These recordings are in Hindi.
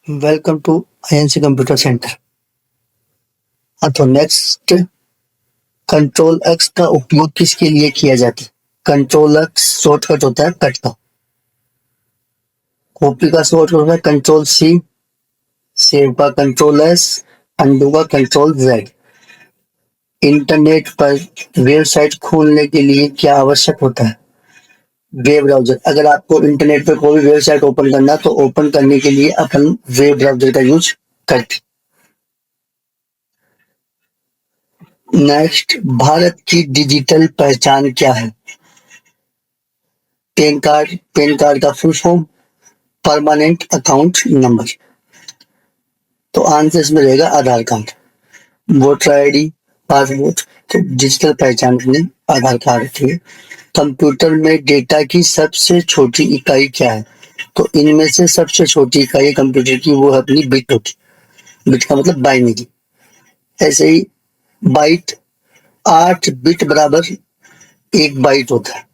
Welcome to INC computer centre. तो नेक्स्ट, कंट्रोल एक्स का उपयोग किसके लिए किया जाता है? कंट्रोल एक्स शॉर्टकट होता है कट का। कॉपी का शॉर्टकट होता है कंट्रोल सी, सेव का कंट्रोल एस, अंडू का कंट्रोल जेड। इंटरनेट पर वेबसाइट खोलने के लिए क्या आवश्यक होता है? Web browser. अगर आपको इंटरनेट पर कोई भी वेबसाइट ओपन करना तो ओपन करने के लिए अपन वेब ब्राउजर का यूज करते। नेक्स्ट, भारत की डिजिटल पहचान क्या है? पैन कार्ड का full form, permanent account number. तो आंसर इसमें रहेगा आधार कार्ड, वोटर आईडी, पासपोर्ट। तो डिजिटल पहचान में आधार कार्ड थी। कंप्यूटर में डेटा की सबसे छोटी इकाई क्या है? तो इनमें से सबसे छोटी इकाई कंप्यूटर की वो है अपनी बिट होती। बिट का मतलब बाइनरी। ऐसे ही बाइट, 8 बिट बराबर 1 बाइट होता है।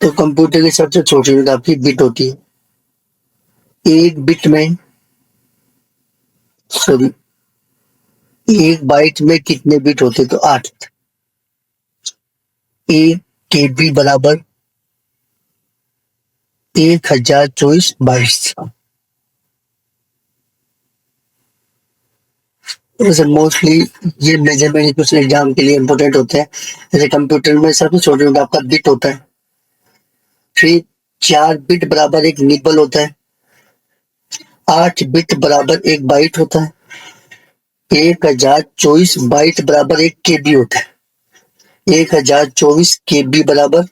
तो कंप्यूटर की सबसे छोटी यूनिट आपकी बिट होती है। एक बिट में, सॉरी, 1 बाइट में कितने बिट होते? तो 8। 1 KB बराबर 1024 बाइट्स। वैसे मोस्टली ये मेजरमेंट कुछ एग्जाम के लिए इम्पोर्टेंट होते हैं। जैसे कंप्यूटर में सबसे छोटे यूनिट आपका बिट होता है। फिर 4 बिट बराबर 1 निबल होता है। 8 बिट बराबर 1 बाइट होता है। 1024 बाइट बराबर 1 KB होता है। 1024 KB बराबर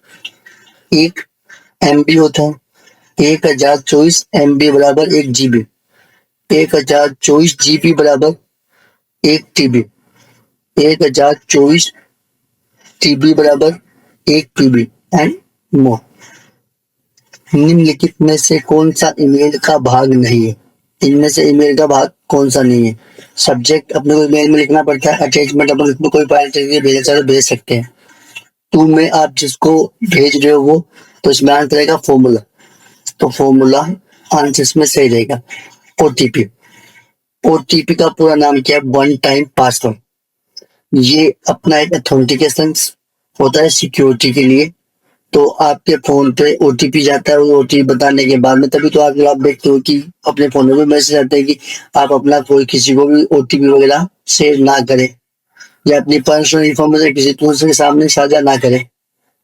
1 MB होता है। 1024 MB बराबर 1 GB। 1024 GB बराबर 1 TB। 1024 TB बराबर 1 PB एंड मोर। निम्नलिखित में से कौन सा ईमेल का भाग नहीं है? इनमें से ईमेल का भाग कौन सा नहीं है? सब्जेक्ट अपने को ईमेल में लिखना पड़ता है। अटैचमेंट अपन इसमें कोई फाइल चाहिए भेजना चाहे तो भेज सकते हैं। टू में आप जिसको भेज रहे हो वो, तो इसमें आंसर रहेगा फॉर्मूला। तो फॉर्मूला आंसर इसमें सही रहेगा। ओटीपी। ओटीपी का पूरा नाम क्या है? One time password. ये अपना एक अथेंटिकेशन होता है सिक्योरिटी के लिए। तो आपके फोन पे ओटीपी जाता है, वो ओटीपी बताने के बाद में तभी तो आप देखते हो कि अपने फोन में भी मैसेज आता है कि आप अपना कोई किसी को भी ओटीपी वगैरह शेयर ना करें या अपनी पर्सनल इंफॉर्मेशन किसी दूसरे के सामने साझा ना करें।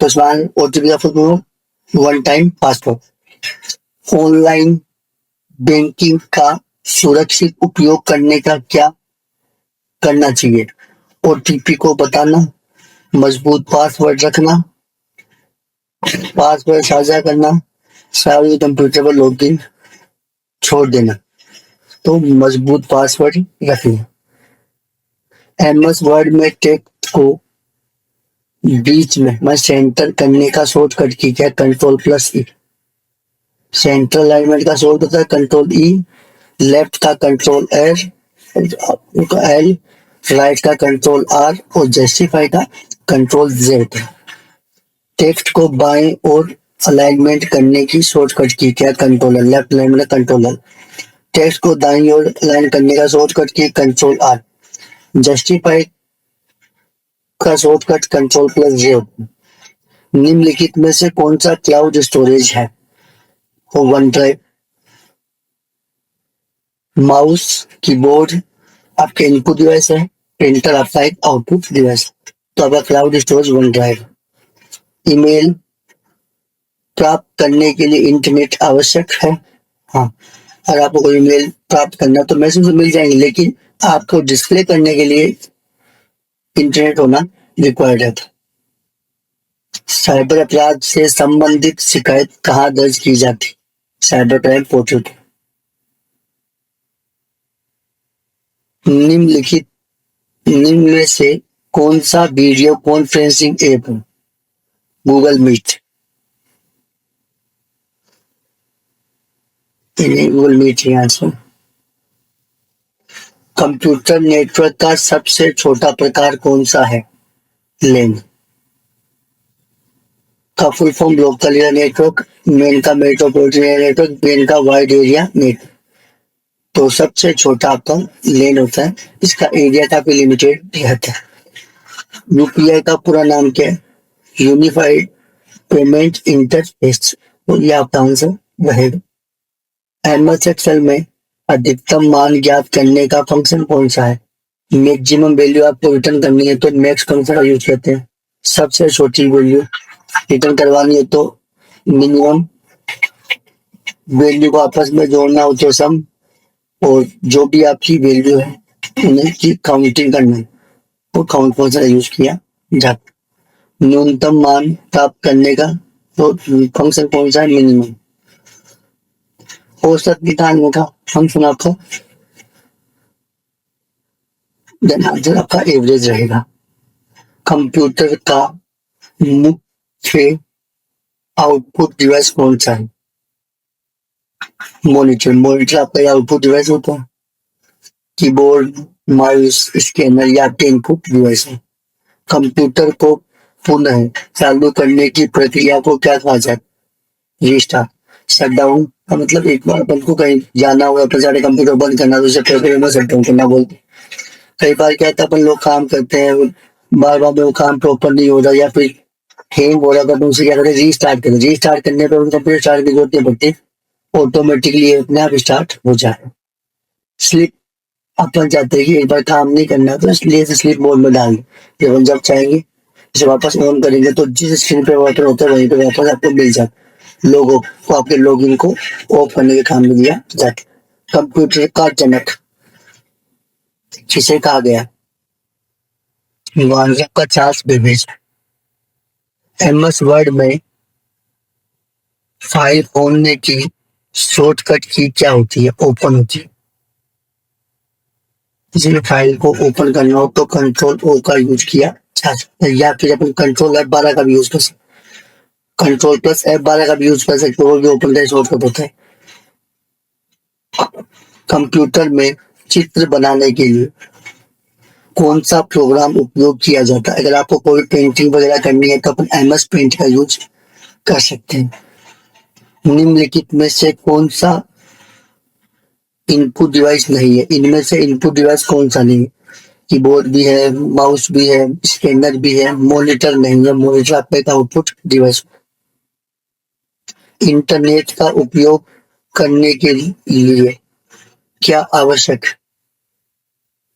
तो इसमें ओटीपी का full one time password. Online banking का सुरक्षित उपयोग करने का क्या करना चाहिए? ओटीपी को बताना, मजबूत पासवर्ड रखना, पासवर्ड साझा करना, सार्वजनिक कंप्यूटर पर लॉगिन छोड़ देना। तो मजबूत पासवर्ड रखना। एमएस वर्ड में टेक्स्ट को बीच में मैं सेंटर करने का शॉर्टकट की क्या? कंट्रोल+E। सेंट्रल अलाइनमेंट का शॉर्ट होता है कंट्रोल E। लेफ्ट का कंट्रोल L, राइट का कंट्रोल R और जस्टिफाई का कंट्रोल Z। टेक्स्ट को बाएं और अलाइनमेंट करने की शॉर्टकट की क्या? Controller. Left alignment controller. Text को दाईं ओर अलाइन करने का शॉर्टकट की कंट्रोल R। जस्टिफाई का शॉर्टकट कंट्रोल+J। निम्नलिखित में से कौन सा क्लाउड स्टोरेज है? One drive. माउस, कीबोर्ड आपके इनपुट डिवाइस है। प्रिंटर आपका एक आउटपुट डिवाइस। तो आपका cloud storage one drive. Email प्राप्त करने के लिए इंटरनेट आवश्यक है। हाँ, अगर आपको कोई ईमेल प्राप्त करना तो मैसेज तो मिल जाएंगे, लेकिन आपको डिस्प्ले करने के लिए इंटरनेट होना रिक्वायर्ड है। साइबर अपराध से संबंधित शिकायत कहाँ दर्ज की जाती? Cyber crime portal. निम्न में से कौन सा वीडियो कॉन्फ्रेंसिंग ऐप है? Google Meet. गूगल मीट ही आंसर। कंप्यूटर नेटवर्क का सबसे छोटा प्रकार कौन सा है? लेन। का full form local area network, MAN का मेट्रोपॉलिटन एरिया नेटवर्क, मेन का वाइड एरिया नेट। तो सबसे छोटा आपका लेन होता है, इसका एरिया काफी लिमिटेड रहता है। यूपीआई का पूरा नाम क्या है? Unified payment interface. तो ये आपका आंसर रहेगा। एमएस एक्सेल में अधिकतम मान ज्ञात करने का फंक्शन कौन सा है? मैक्सिमम वैल्यू आपको रिटर्न करनी है तो मैक्स फंक्शन का यूज करते हैं। सबसे छोटी वैल्यू रिटर्न करवानी है तो मिनिमम, वैल्यू को आपस में जोड़ना हो तो सम, और जो भी आपकी वैल्यू है उन्हें की काउंटिंग करना है वो काउंट फंक्शन यूज किया जाता है। न्यूनतम मान प्राप्त करने का तो फंक्शन कौन सा है? मिनिमम। औसत निकालने का फंक्शन आपका, देन आंसर आपका एवरेज रहेगा। कंप्यूटर का मुख्य आउटपुट डिवाइस कौन सा है? मॉनिटर। मॉनिटर आपका आउटपुट डिवाइस होता है। कीबोर्ड, माउस, स्कैनर या आपके इनपुट डिवाइस है। कंप्यूटर को पुनः चालू करने की प्रक्रिया को क्या कहा जाता है? रीस्टार्ट। शट डाउन का मतलब एक बार अपन को कहीं जाना हुआ, अपन सारे कंप्यूटर बंद करना, तो उसे प्रक्रिया में शट डाउन करना बोलते हैं। कई बार क्या होता है, अपन लोग काम करते हैं, बार बार में वो काम प्रॉपर नहीं हो रहा या फिर हैंग हो रहा, तो उसे क्या करते हैं? रीस्टार्ट करें। रीस्टार्ट करने पर कंप्यूटर स्टार्ट की जरूरत नहीं पड़ती, ऑटोमेटिकली अपने आप स्टार्ट हो जाए। स्लिप, अपन चाहते हैं कि एक बार काम नहीं करना तो इसलिए इसे स्लीप मोड में डाल दें। जब हम जब चाहेंगे इसे वापस ऑन करेंगे तो जिस स्क्रीन पे बटन होता है वहीं पे वापस आपको मिल जाता है। लोगों को आपके लॉगिन को ऑफ करने के काम में लिया जाता है। कंप्यूटर का जनक किसे कहा गया? वांजा का चार्ल्स बेबेज। एमएस वर्ड में फाइल खोलने की शॉर्टकट की क्या होती है? ओपन होती है। किसी भी फाइल को ओपन करना हो तो कंट्रोल ओ का यूज किया जा सकता है, या फिर अपन कंट्रोल F12 का भी यूज कर सकते हैं। कंट्रोल प्लस F12 का भी यूज कर सकते हो, वो भी ओपन का शॉर्टकट होता है। कंप्यूटर में चित्र बनाने के लिए कौन सा प्रोग्राम उपयोग किया जाता है? अगर आपको कोई पेंटिंग वगैरह करनी है तो अपन एमएस पेंट का यूज कर सकते हैं। निम्नलिखित में से कौन सा इनपुट डिवाइस नहीं है? इनमें से इनपुट डिवाइस कौन सा नहीं है? कीबोर्ड भी है, माउस भी है, स्कैनर भी है, मॉनिटर नहीं है। मॉनिटर आपका एक आउटपुट डिवाइस। इंटरनेट का उपयोग करने के लिए क्या आवश्यक?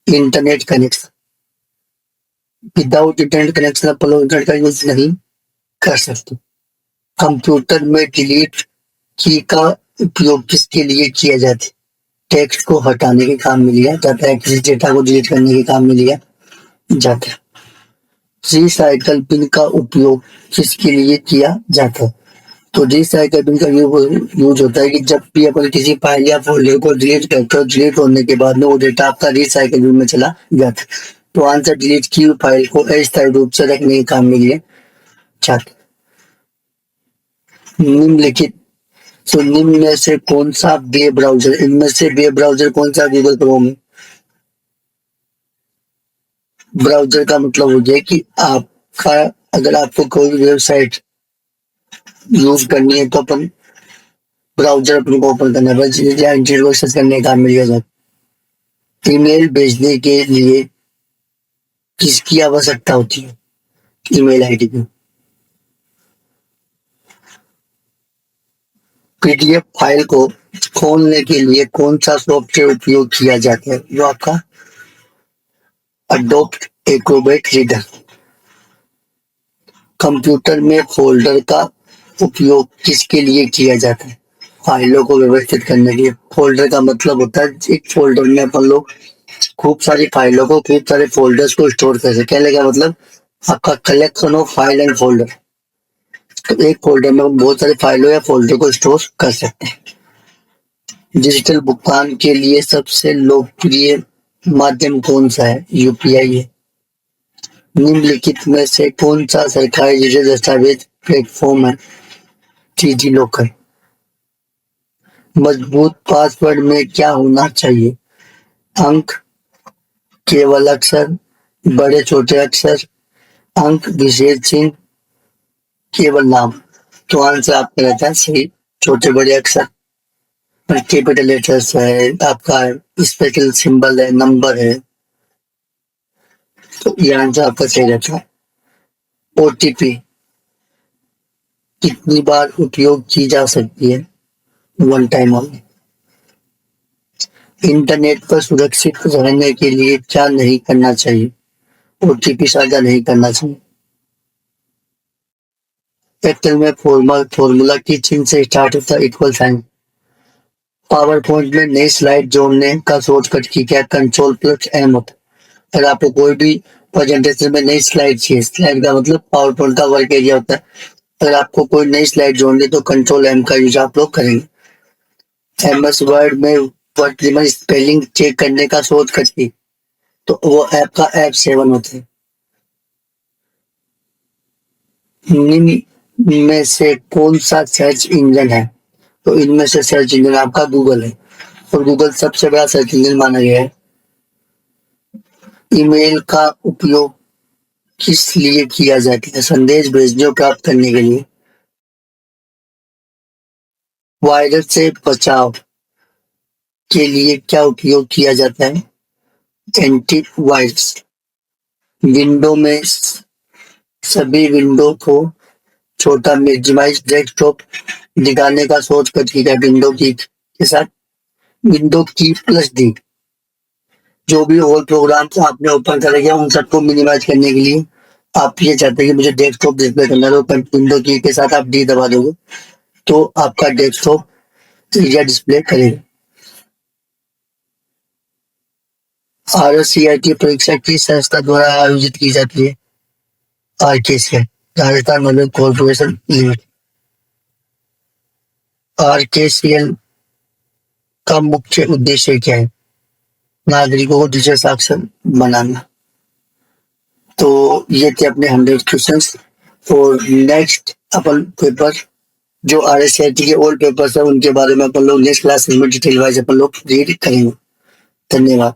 Internet connection. Without internet connection आप लोग इंटरनेट का यूज नहीं कर सकते। कंप्यूटर में डिलीट की का उपयोग किसके लिए किया जाता है? टेक्स्ट को हटाने के काम में लिया जाता है, किसी डेटा को डिलीट करने के काम में लिया जाता है। रिसाइकल बिन का उपयोग किसके लिए किया जाता है? तो रिसाइकल बिन का यूज होता है कि जब भी अपन किसी फाइल या फोल्डर को डिलीट करते हो, डिलीट होने के बाद में वो डेटा आपका रिसाइकल बिन में चला जाता है। तो आंसर डिलीट की हुई फाइल को अस्थायी रूप से रखने के काम में लिए जाता है। निम्नलिखित, तो निम्न में से कौन सा वेब ब्राउजर, इनमें से वेब ब्राउजर कौन सा? गूगल क्रोम है। ब्राउजर का मतलब हो गया कि आपका, अगर आपको कोई वेबसाइट यूज करनी है तो अपन ब्राउजर अपने को ओपन करना है, इंटरनेट को एक्सेस करने का काम में लिया जाता है। ईमेल भेजने के लिए किसकी आवश्यकता होती है? ईमेल आईडी की। पीडीएफ फाइल को खोलने के लिए कौन सा सॉफ्टवेयर उपयोग किया जाता है? वो आपका अडोप्ट एक्रोबैट रीडर। कंप्यूटर में फोल्डर का उपयोग किसके लिए किया जाता है? फाइलों को व्यवस्थित करने के लिए। फोल्डर का मतलब होता है एक फोल्डर में अपन लोग खूब सारी फाइलों को, खूब सारे फोल्डर्स को स्टोर कर सके। कहने का मतलब आपका collection of file and folder. तो एक फोल्डर में हम बहुत सारी फाइलों या फोल्डर को स्टोर कर सकते हैं। डिजिटल भुगतान के लिए सबसे लोकप्रिय माध्यम कौन सा है? यूपीआई है। निम्नलिखित में से कौन सा सरकारी डिजिटल दस्तावेज प्लेटफॉर्म है? Digi locker. मजबूत पासवर्ड में क्या होना चाहिए? अंक, केवल अक्षर, बड़े छोटे अक्षर, अंक विशेष चिन्ह, केवल नाम। तो आंसर आपका रहता है सही। छोटे बड़े अक्षर, कैपिटल लेटर्स है, आपका स्पेशल सिंबल है, नंबर है, तो ये आंसर आपका सही रहता है। ओटीपी कितनी बार उपयोग की जा सकती है? One time only. इंटरनेट पर सुरक्षित रहने के लिए क्या नहीं करना चाहिए? ओटीपी साझा नहीं करना चाहिए। एक्सेल में फॉर्मूला की चिन्ह से स्टार्ट होता है, इक्वल साइन। पावर पॉइंट में नई स्लाइड जोड़ने का शॉर्टकट की क्या कंट्रोल प्लस एम होता है? अगर आपको कोई भी प्रेजेंटेशन में नई स्लाइड चाहिए, स्लाइड का मतलब पावर पॉइंट का वर्क एरिया होता है, अगर आपको कोई नई स्लाइड जोड़नी तो कंट्रोल एम का यूज आप लोग करेंगे। एमएस वर्ड में वर्ड स्पेलिंग चेक करने का शॉर्टकट की, तो वो ऐप का F7 होता है। निम्न में से कौन सा सर्च इंजन है? तो इनमें से सर्च इंजन आपका गूगल है, और गूगल सबसे बड़ा सर्च इंजन माना गया है। ईमेल का उपयोग किस लिए किया जाता है? संदेश भेजने और प्राप्त करने के लिए। वायरस से बचाव के लिए क्या उपयोग किया जाता है? एंटीवायरस। विंडो में सभी विंडो को छोटा मिनिमाइज डेस्कटॉप दिखाने का शॉर्टकट की है विंडो की के साथ विंडो की प्लस डी। जो भी और प्रोग्राम्स आपने ओपन करे उन सबको मिनिमाइज करने के लिए आप ये चाहते हैं कि मुझे डेस्कटॉप डिस्प्ले करना है, तो विंडो की के साथ आप डी दबा दोगे तो आपका डेस्कटॉप एरिया डिस्प्ले करेगा। RSCIT परीक्षा किस संस्था द्वारा आयोजित की जाती है? RKCL, Rajasthan model corporation limited. RKCL का मुख्य उद्देश्य क्या है? नागरिकों को डिजिटल साक्षर बनाना। तो ये थे अपने 100 क्वेश्चंस, और नेक्स्ट अपन पेपर जो RSCIT के ओल्ड पेपर्स है उनके बारे में अपन लोग नेक्स्ट क्लास में डिटेल वाइज अपन लोग रीड करेंगे। धन्यवाद।